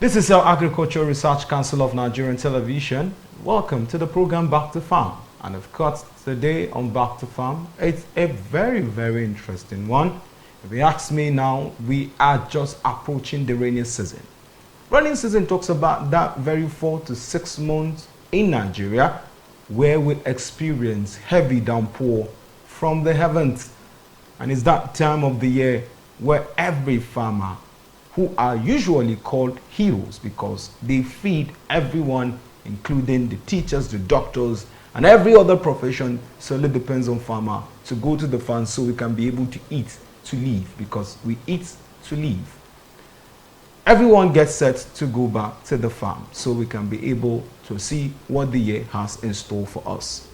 This is our Agricultural Research Council of Nigerian Television. Welcome to the program Back to Farm. And of course, today on Back to Farm, it's a very, very interesting one. If you ask me now, we are just approaching the rainy season. Rainy season talks about that very 4 to 6 months in Nigeria where we experience heavy downpour from the heavens. And it's that time of the year where every farmer, who are usually called heroes because they feed everyone, including the teachers, the doctors, and every other profession, solely depends on farmer to go to the farm so we can be able to eat to live, because we eat to live. Everyone gets set to go back to the farm so we can be able to see what the year has in store for us.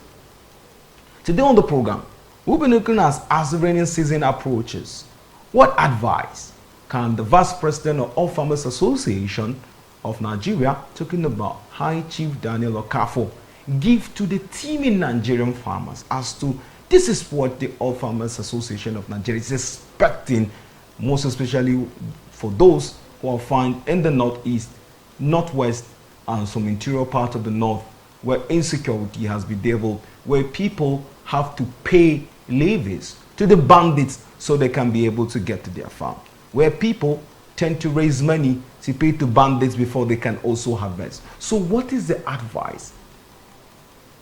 Today on the program, we'll be looking at as the rainy season approaches, what advice can the Vice President of All Farmers Association of Nigeria, talking about High Chief Daniel Okafo, give to the teeming Nigerian farmers as to this is what the All Farmers Association of Nigeria is expecting, most especially for those who are found in the northeast, northwest, and some interior part of the north, where insecurity has bedeviled, where people have to pay levies to the bandits so they can be able to get to their farm, where people tend to raise money to pay to bandits before they can also harvest. So what is the advice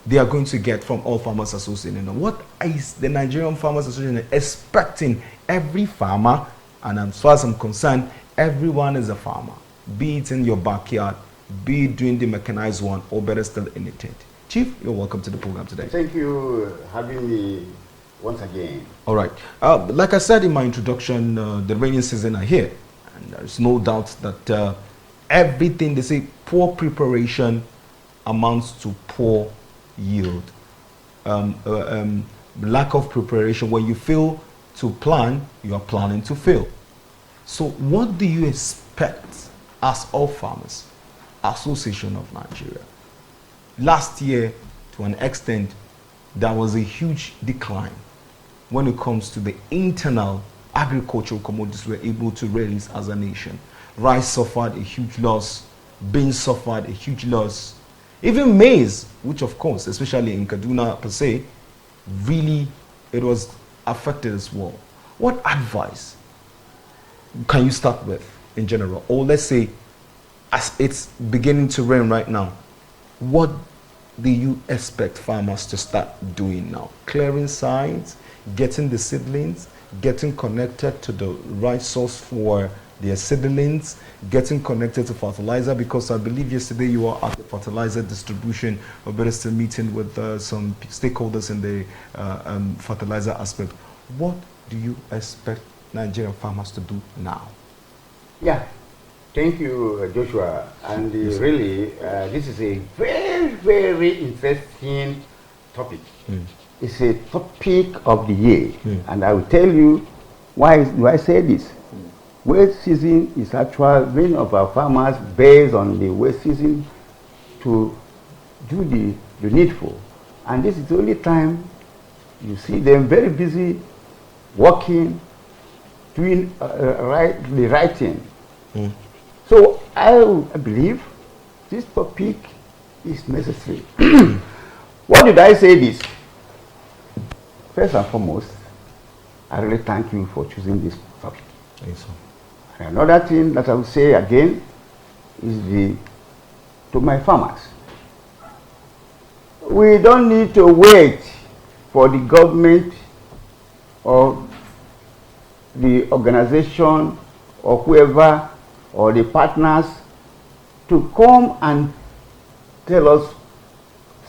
they are going to get from All Farmers Association? What is the Nigerian Farmers Association expecting every farmer? And as far as I'm concerned, everyone is a farmer, be it in your backyard, be it doing the mechanized one, or better still in a tent. Chief, you're welcome to the program today. Thank you for having me once again. All right. Like I said in my introduction, the rainy season are here. And there's no doubt that everything, they say, poor preparation amounts to poor yield. Lack of preparation, when you fail to plan, you are planning to fail. So what do you expect as All Farmers Association of Nigeria? Last year, to an extent, there was a huge decline when it comes to the internal agricultural commodities we're able to raise as a nation. Rice suffered a huge loss, beans suffered a huge loss, even maize, which of course, especially in Kaduna per se, really it was affected as well. What advice can you start with in general? Or let's say, as it's beginning to rain right now, what do you expect farmers to start doing now? Clearing sites, getting the seedlings, getting connected to the right source for their seedlings, getting connected to fertilizer, because I believe yesterday you were at the fertilizer distribution, or better still meeting with some stakeholders in the fertilizer aspect. What do you expect Nigerian farmers to do now? Yeah, thank you, Joshua. And really, this is a very, very interesting topic. It's a topic of the year. And I will tell you why do I say this. Wet season is actual. Many of our farmers based on the wet season to do the needful. And this is the only time you see them very busy working, doing the right thing. So I believe this topic is necessary. Why did I say this? First and foremost, I really thank you for choosing this topic. Thanks, sir. And another thing that I will say again is to my farmers. We don't need to wait for the government or the organization or whoever or the partners to come and tell us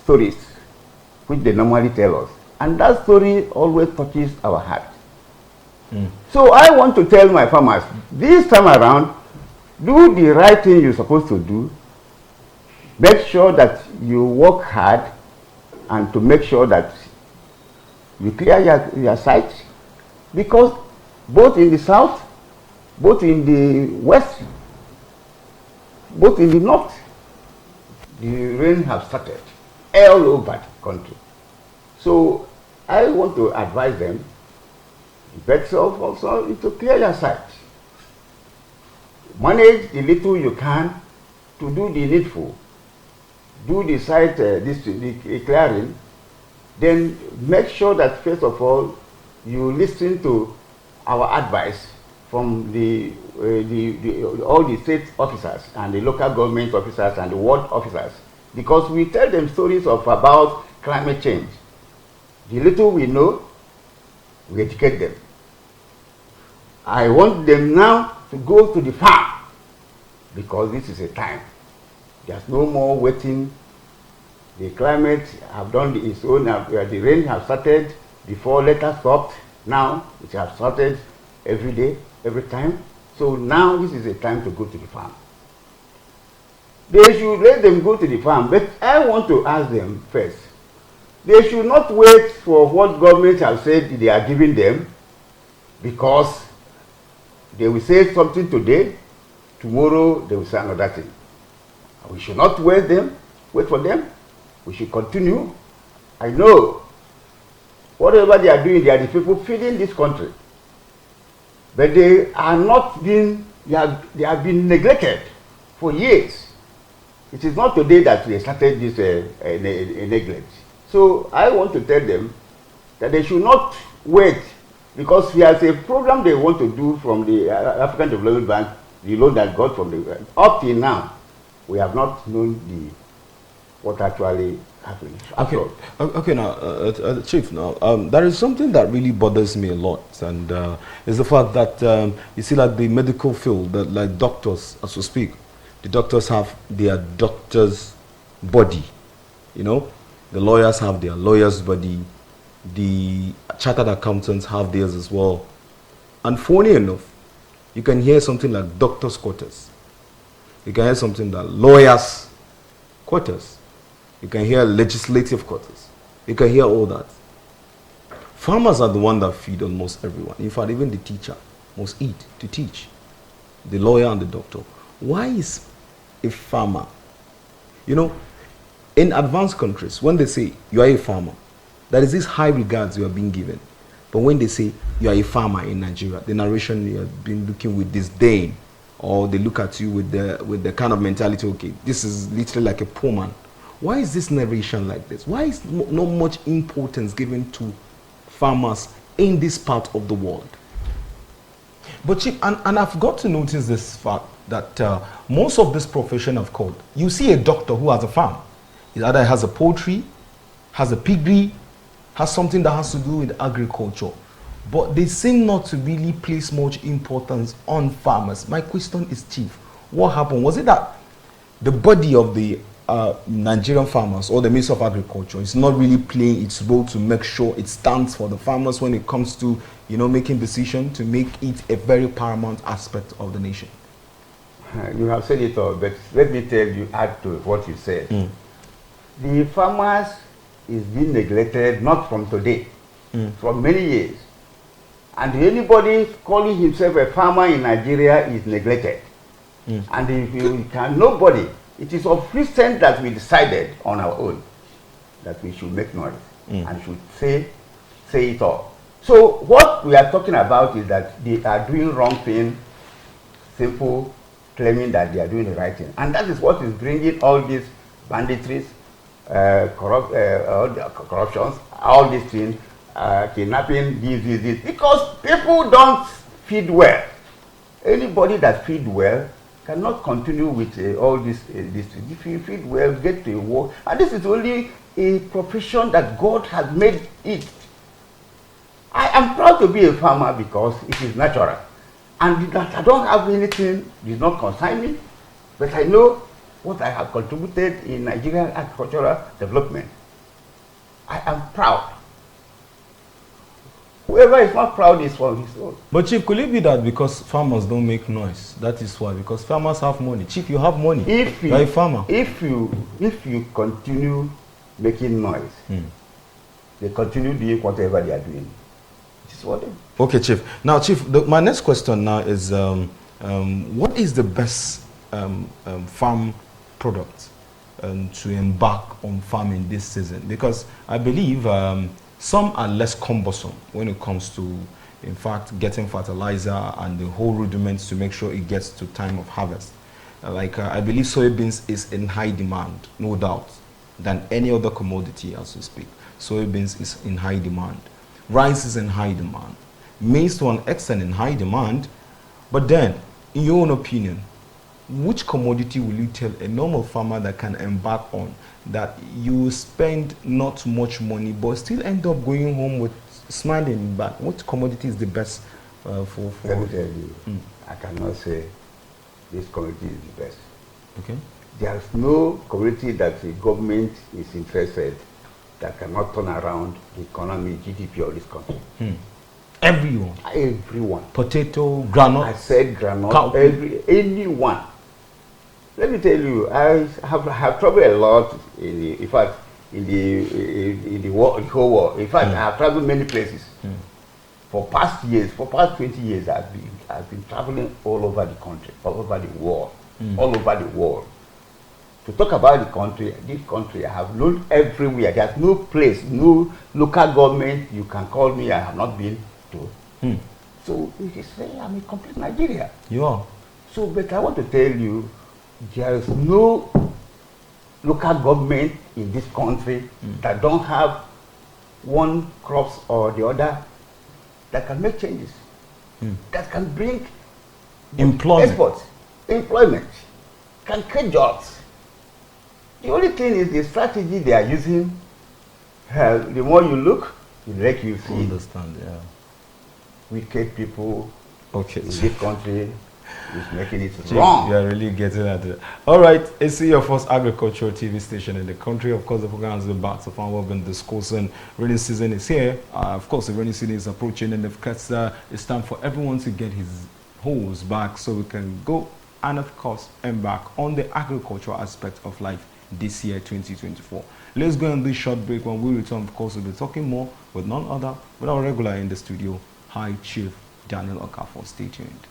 stories which they normally tell us. And that story always touches our heart. So I want to tell my farmers, this time around, do the right thing you're supposed to do. Make sure that you work hard and to make sure that you clear your sites, because both in the south, both in the west, both in the north, the rain have started all over the country. So I want to advise them, better off also to clear your sites. Manage the little you can to do the needful, do the site the clearing, then make sure that first of all you listen to our advice from all the state officers and the local government officers and the ward officers, because we tell them stories about climate change. The little we know, we educate them. I want them now to go to the farm, because this is a time. There's no more waiting. The climate have done its own, the rain have started before, later stopped. Now it has started every day, every time. So now this is a time to go to the farm. They should let them go to the farm, but I want to ask them first. They should not wait for what government have said they are giving them, because they will say something today, tomorrow they will say another thing. We should not wait for them. We should continue. I know whatever they are doing, they are the people feeding this country. But they are not being, they have been neglected for years. It is not today that we started this neglect. So I want to tell them that they should not wait, because we have a program they want to do from the African Development Bank, the loan that got from the bank. Up till now, we have not known what actually happened. Okay. Now, Chief. Now, there is something that really bothers me a lot, and is the fact that you see, like the medical field, that like doctors, as we speak, the doctors have their doctor's body. You know, the lawyers have their lawyer's body. The chartered accountants have theirs as well. And funny enough, you can hear something like doctor's quarters. You can hear something like lawyers' quarters. You can hear legislative quarters. You can hear all that. Farmers are the one that feed almost everyone. In fact, even the teacher must eat to teach. The lawyer and the doctor. Why is a farmer, you know, in advanced countries, when they say you are a farmer, there is this high regards you are being given. But when they say you are a farmer in Nigeria, the narration you have been looking with disdain, or they look at you with the kind of mentality, okay, this is literally like a poor man. Why is this narration like this? Why is not much importance given to farmers in this part of the world? But Chief, and I've got to notice this fact that most of this profession I've called, you see a doctor who has a farm. He either has a poultry, has a piggery, has something that has to do with agriculture. But they seem not to really place much importance on farmers. My question is, Chief, what happened? Was it that the body of the Nigerian farmers or the Ministry of Agriculture is not really playing its role to make sure it stands for the farmers when it comes to, you know, making decisions to make it a very paramount aspect of the nation? You have said it all, but let me tell you, add to what you said. The farmers is being neglected not from today, from many years. And anybody calling himself a farmer in Nigeria is neglected. And if you can, nobody, it is of recent that we decided on our own that we should make noise and should say it all. So what we are talking about is that they are doing wrong thing, simple, claiming that they are doing the right thing. And that is what is bringing all these banditries, corruptions, all these things, kidnapping, this, because people don't feed well. Anybody that feed well cannot continue with all this. If you feed well, get to work, and this is only a profession that God has made it. I am proud to be a farmer because it is natural, and that I don't have anything does not concern me, but I know what I have contributed in Nigerian agricultural development. I am proud. Whoever is not proud is for his own. But Chief, could it be that because farmers don't make noise? That is why, because farmers have money. Chief, you have money. You are a farmer. If you continue making noise, they continue doing whatever they are doing. It is what they. Okay, Chief. Now, Chief, my next question now is, what is the best farm product to embark on farming this season? Because I believe some are less cumbersome when it comes to, in fact, getting fertilizer and the whole rudiments to make sure it gets to time of harvest. I believe soybeans is in high demand, no doubt, than any other commodity as we speak. Soybeans is in high demand. Rice is in high demand. Maize to an extent in high demand. But then, in your own opinion, which commodity will you tell a normal farmer that can embark on that you spend not much money but still end up going home with smiling back? Which commodity is the best for? Let me tell you, I cannot say this commodity is the best. Okay. There's no commodity that the government is interested that cannot turn around the economy, GDP of this country. Everyone. Everyone. Potato, granite. I said granite. Anyone. Let me tell you, I have traveled a lot in the whole world. In fact, I have traveled many places. For past 20 years, I've been traveling all over the country, all over the world, all over the world. To talk about this country, I have known everywhere. There's no place, no local government you can call me I have not been to. So you can say I'm a complete Nigeria. You are. So, but I want to tell you, there is no local government in this country that don't have one crops or the other that can make changes, that can bring employment, can create jobs. The only thing is the strategy they are using. The more you look, the less you see. Understand? Yeah. Wicked people in this country is making it Chief, wrong. you are really getting at it. All right, it's your first agricultural TV station in the country. Of course, the program has been back to farm. We've been discussing. Rainy season is here. Of course, the rainy season is approaching, and of course, it's time for everyone to get his hose back so we can go and, of course, embark on the agricultural aspect of life this year, 2024. Let's go on this short break. When we return, of course, we'll be talking more with none other but our regular in the studio, High Chief Daniel Okafor. Stay tuned.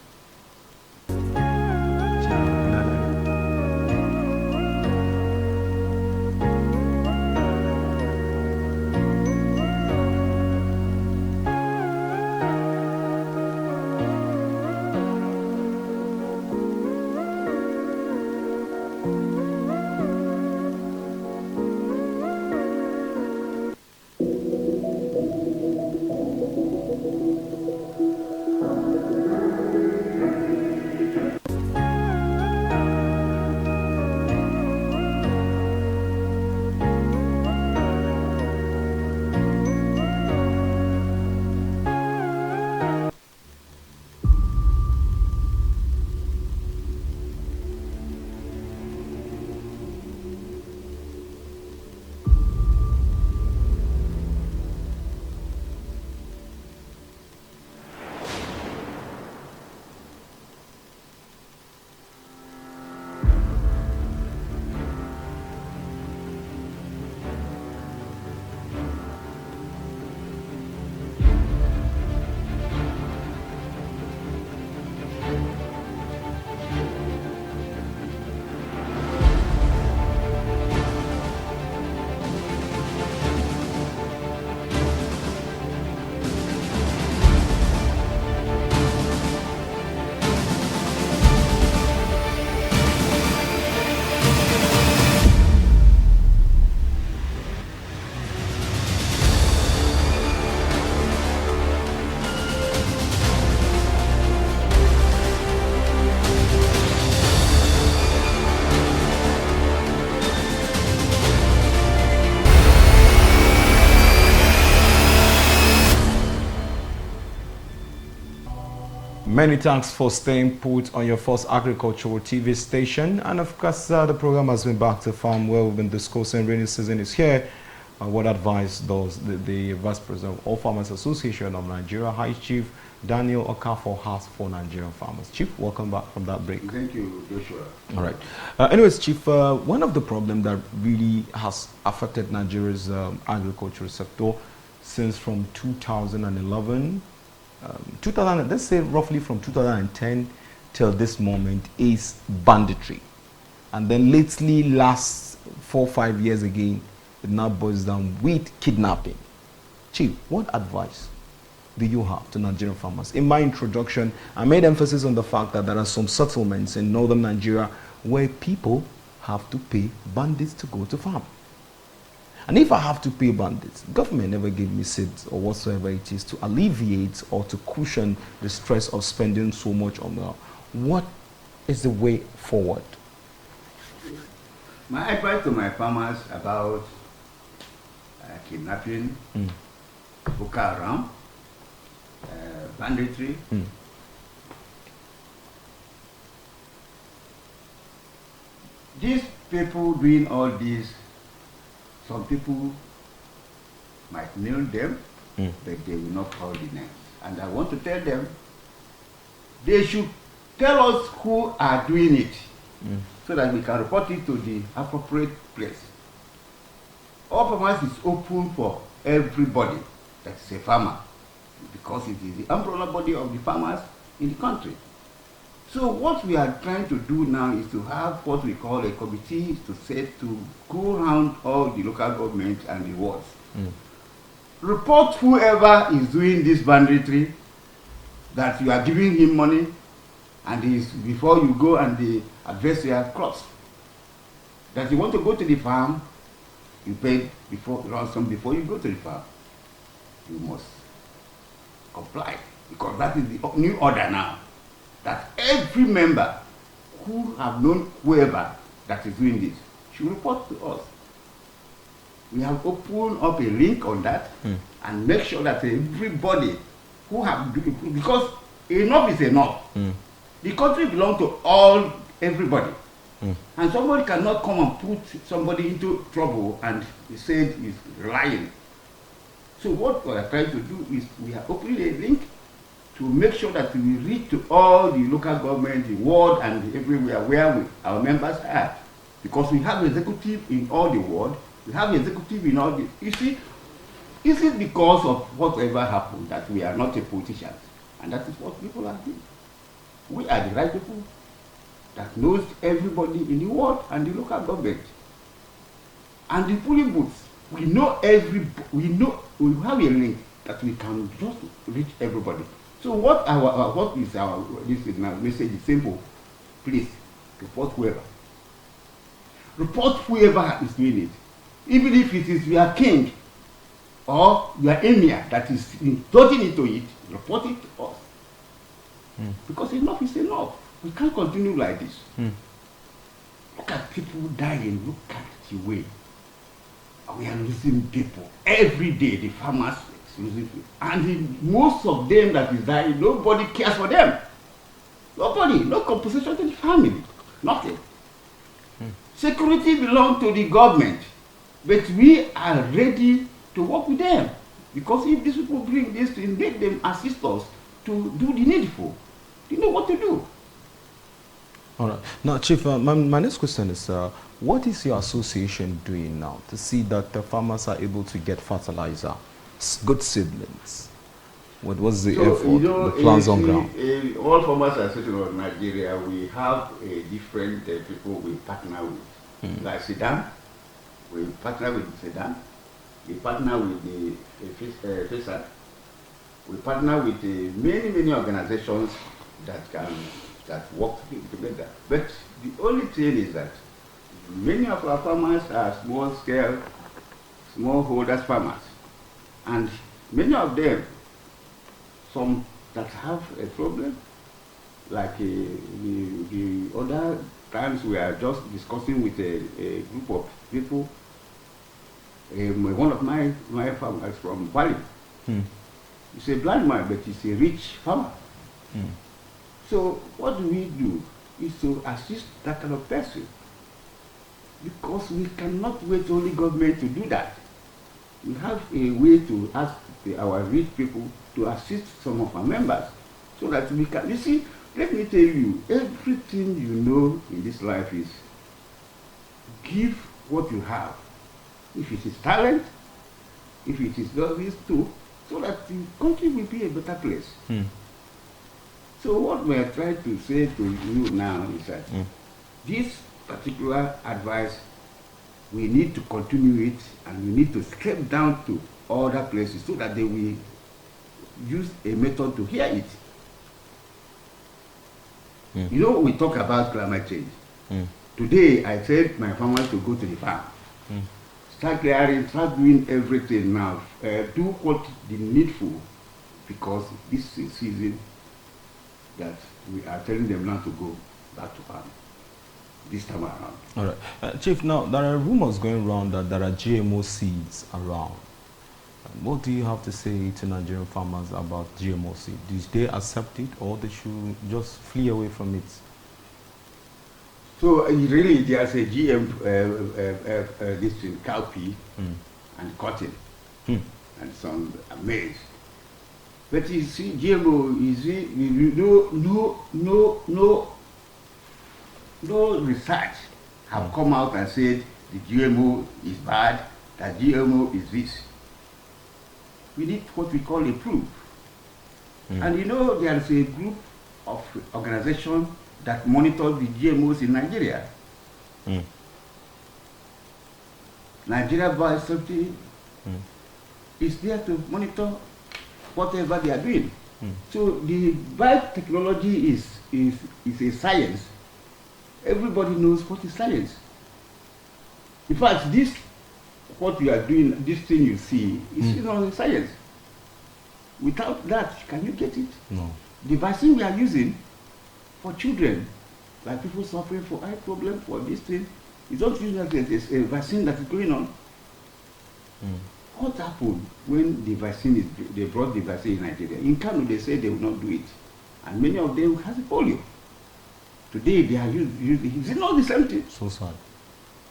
Many thanks for staying put on your first agricultural TV station. And of course, the program has been back to farm where we've been discussing rainy season is here. What advice does the Vice President of All Farmers Association of Nigeria, High Chief Daniel Okafor, has for Nigerian farmers? Chief, welcome back from that break. Thank you, Joshua. All right. Anyways, Chief, one of the problems that really has affected Nigeria's agricultural sector since from 2011, let's say roughly from 2010 till this moment, is banditry. And then lately, last 4 or 5 years again, it now boils down with kidnapping. Chief, what advice do you have to Nigerian farmers? In my introduction, I made emphasis on the fact that there are some settlements in northern Nigeria where people have to pay bandits to go to farm. And if I have to pay bandits, government never gave me seeds or whatsoever it is to alleviate or to cushion the stress of spending so much on that. What is the way forward? My advice to my farmers about kidnapping, Boko Haram, banditry, these people doing all this, some people might know them, but they will not call the names. And I want to tell them, they should tell us who are doing it, so that we can report it to the appropriate place. All farmers is open for everybody that's a farmer, because it is the umbrella body of the farmers in the country. So what we are trying to do now is to have what we call a committee to go around all the local governments and the wards. Report whoever is doing this banditry, that you are giving him money, and before you go and the address your crops. That you want to go to the farm, you pay ransom before you go to the farm. You must comply, because that is the new order now. That every member who have known whoever that is doing this should report to us. We have opened up a link on that and make sure that everybody who have, because enough is enough. The country belongs to everybody. And somebody cannot come and put somebody into trouble and say he's lying. So what we are trying to do is we are opening a link to make sure that we reach to all the local government, the ward, and everywhere where our members are. Because we have executive in all the ward, we have executive in all the... You see, is it because of whatever happened that we are not a politicians? And that is what people are doing. We are the right people that knows everybody in the ward and the local government. And the polling booths, we we have a link that we can just reach everybody. So what is our message is simple. Please report whoever. Report whoever is doing it. Even if it is your king or your emir that is touching into it, report it to us. Because enough is enough. We can't continue like this. Look at people dying. Look at the way we are losing people every day. The farmers are losing people, and most of them that is dying, nobody cares for them. Nobody, no compensation to the family, nothing. Security belongs to the government, but we are ready to work with them, because if these people bring this to make them assist us to do the needful, they know what to do. All right. Now, Chief, my next question is, what is your association doing now to see that the farmers are able to get fertilizer, good seedlings? What was the effort, the plans on ground? All farmers association of Nigeria, we have different people we partner with. Like Sudan, we partner with Sudan. We partner with the FISA. We partner with many organizations that work together. But the only thing is that many of our farmers are small-scale, smallholders farmers. And many of them, some that have a problem, like the other times we are just discussing with a group of people. One of my farmers from Bali, he's a blind man, but he's a rich farmer. So what do? Is to assist that kind of person. Because we cannot wait only government to do that. We have a way to ask our rich people to assist some of our members, so that we can, you see, let me tell you, everything you know in this life is give what you have. If it is talent, if it is these two, so that the country will be a better place. So what we are trying to say to you now is that this particular advice, we need to continue it, and we need to step down to other places so that they will use a method to hear it. You know, we talk about climate change. Today, I said my farmers to go to the farm. Start clearing, start doing everything now. Do what the needful, because this is season that we are telling them not to go back to farm this time around. All right. Chief, now there are rumors going around that there are GMO seeds around. What do you have to say to Nigerian farmers about GMO seed? Do they accept it, or they should just flee away from it? So really, there's a GM this thing, cowpea and cotton and some maize. But you see, GMO is no research have come out and said the GMO is bad, that GMO is this. We need what we call a proof. And you know, there is a group of organization that monitor the GMOs in Nigeria. Nigeria Biosafety is there to monitor whatever they are doing. So the biotechnology is a science. Everybody knows what is science. In fact, this what we are doing, this thing you see, is not science. Without that, can you get it? No. The vaccine we are using for children, like people suffering for eye problem, for this thing, you don't use that as a vaccine that is going on. What happened when the vaccine is, they brought the vaccine in Nigeria? In Kano, they said they would not do it. And many of them has polio. Today, they are using, it's not the same thing. So sad.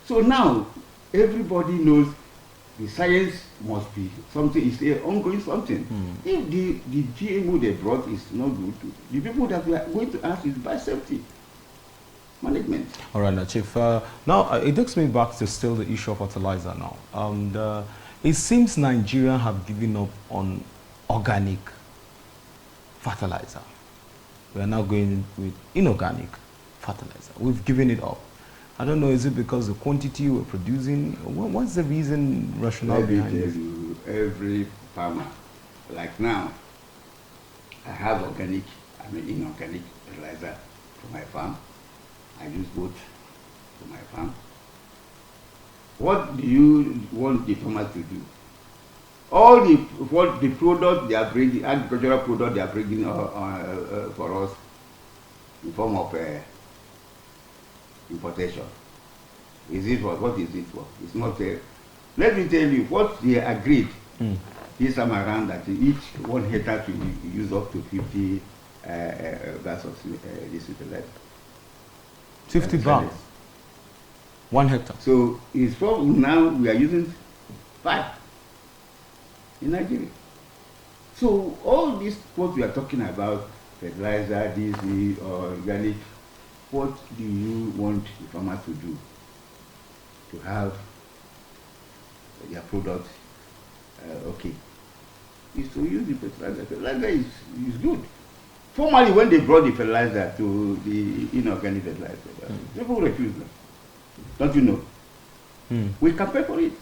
So now, everybody knows the science must be something, it's an ongoing something. If the GMO they brought is not good, the people that we are going to ask is biosafety management. All right, now, Chief. Now, it takes me back to still the issue of fertilizer now. And it seems Nigeria have given up on organic fertilizer. We are now going with inorganic fertilizer. We've given it up. I don't know, is it because the quantity we're producing? What's the reason, rationale behind this? Let me tell you, every farmer, like now, I have inorganic fertilizer for my farm. I use both for my farm. What do you want the farmers to do? All the product they are bringing, agricultural product they are bringing for us in form of importation. Is it what is it for? It's not there. Let me tell you what they agreed this time around, that each 1 hectare to use up to 50 bags of this fertilizer. 50 bags? 1 hectare? So it's from now we are using 5 in Nigeria. So all this what we are talking about, fertilizer, this, organic, what do you want the farmers to do to have their product okay? Is to use the fertilizer. Fertilizer is good. Formerly, when they brought the fertilizer to the inorganic fertilizer, people refused them. Don't you know? We can pay for it.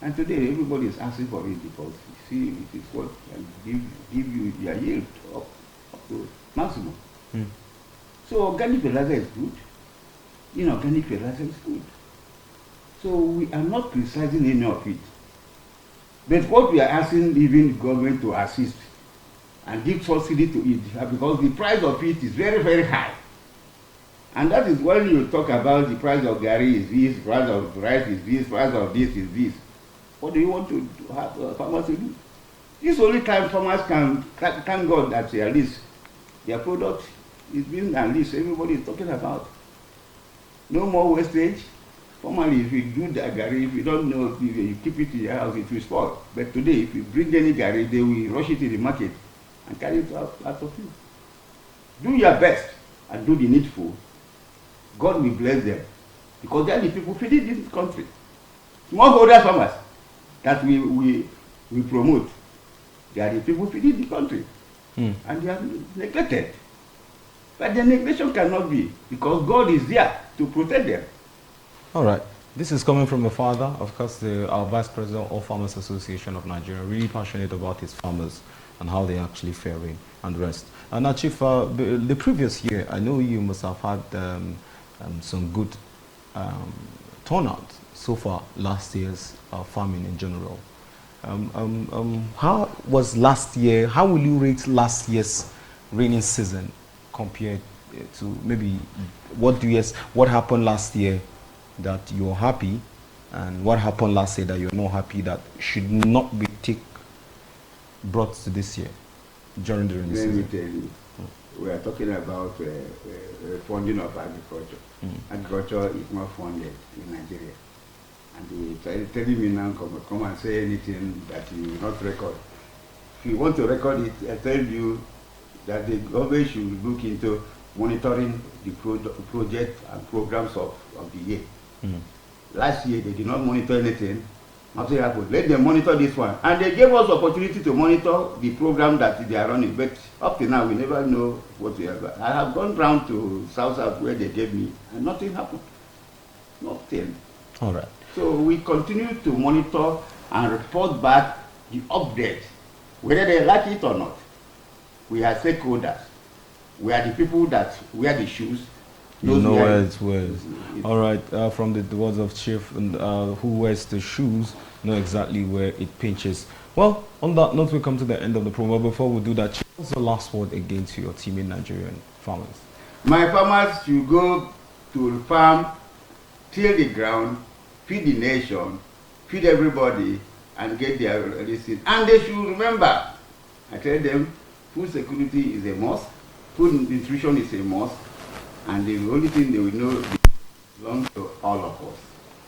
And today, everybody is asking for it because you see it is what can give you your yield up to maximum. So organic fertilizer is good. Inorganic fertilizer is good. So we are not criticizing any of it. But what we are asking even the government to assist and give subsidy to it, because the price of it is very, very high. And that is when you talk about the price of garri is this, price of rice is this, price of this is this. What do you want to have farmers to do? This only time farmers can thank God that at least their product is being at least everybody is talking about. No more wastage. Formerly, if you do the garri, if you don't know, if you keep it in your house, it will spoil. But today, if you bring any garri, they will rush it to the market and carry it out of you. Do your best and do the needful. God will bless them, because they are the people feeding this country. Smallholder farmers that we promote, they are the people feeding the country, and they are neglected. But the neglection cannot be, because God is there to protect them. All right. This is coming from a father, of course, our Vice President of Farmers Association of Nigeria, really passionate about his farmers and how they're actually faring and the rest. Now, Chief, the previous year, I know you must have had some good turnout so far last year's farming in general. How was last year? How will you rate last year's rainy season compared to maybe what happened last year that you're happy, and what happened last year that you're not happy that should not be brought to this year during the rainy season? Let me tell you, we are talking about funding of agriculture. Agriculture is not funded in Nigeria. And they telling me now, come and say anything that you will not record. If you want to record it, I tell you that the government should look into monitoring the project and programs of the year. Last year, they did not monitor anything. Nothing happened. Let them monitor this one. And they gave us opportunity to monitor the program that they are running. But up to now, we never know what we have. I have gone round to South where they gave me, and nothing happened. Nothing. All right. So we continue to monitor and report back the update, whether they like it or not. We are stakeholders. We are the people that wear the shoes. You know where it wears. All right, from the words of Chief, who wears the shoes, know exactly where it pinches. Well, on that note, we come to the end of the program. Before we do that, what's the last word again to your team in Nigerian farmers? My farmers should go to the farm, till the ground, feed the nation, feed everybody, and get their receipt. And they should remember, I tell them, food security is a must, food nutrition is a must, and the only thing they will know belongs to all of us.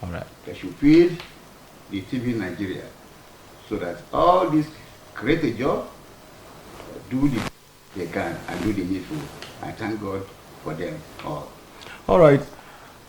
All right. They should feed the TV in Nigeria so that all these create a job, do the they can, and do the needful. I thank God for them all. All right.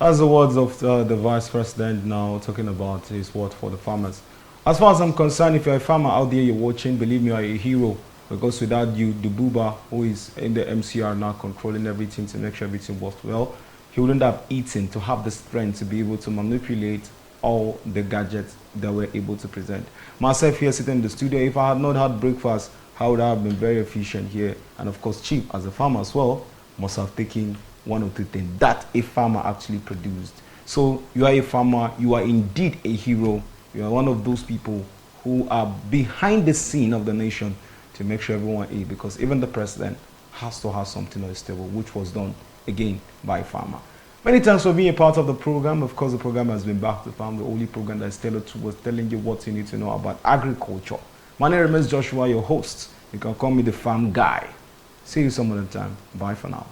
As the words of the Vice President now talking about his word for the farmers. As far as I'm concerned, if you're a farmer out there, you're watching, believe me, you are a hero. Because without you, the Buba, who is in the MCR now controlling everything to make sure everything works well, he wouldn't have eaten to have the strength to be able to manipulate all the gadgets that we're able to present. Myself here sitting in the studio, if I had not had breakfast, I would have been very efficient here. And of course, Chief, as a farmer as well, must have taken one or two things that a farmer actually produced. So you are a farmer, you are indeed a hero. You are one of those people who are behind the scene of the nation to make sure everyone eats, because even the president has to have something on his table, which was done again by a farmer. Many thanks for being a part of the program. Of course, the program has been Back to Farm, the only program that is tailored towards telling you what you need to know about agriculture. My name is Joshua, your host. You can call me the farm guy. See you some other time. Bye for now.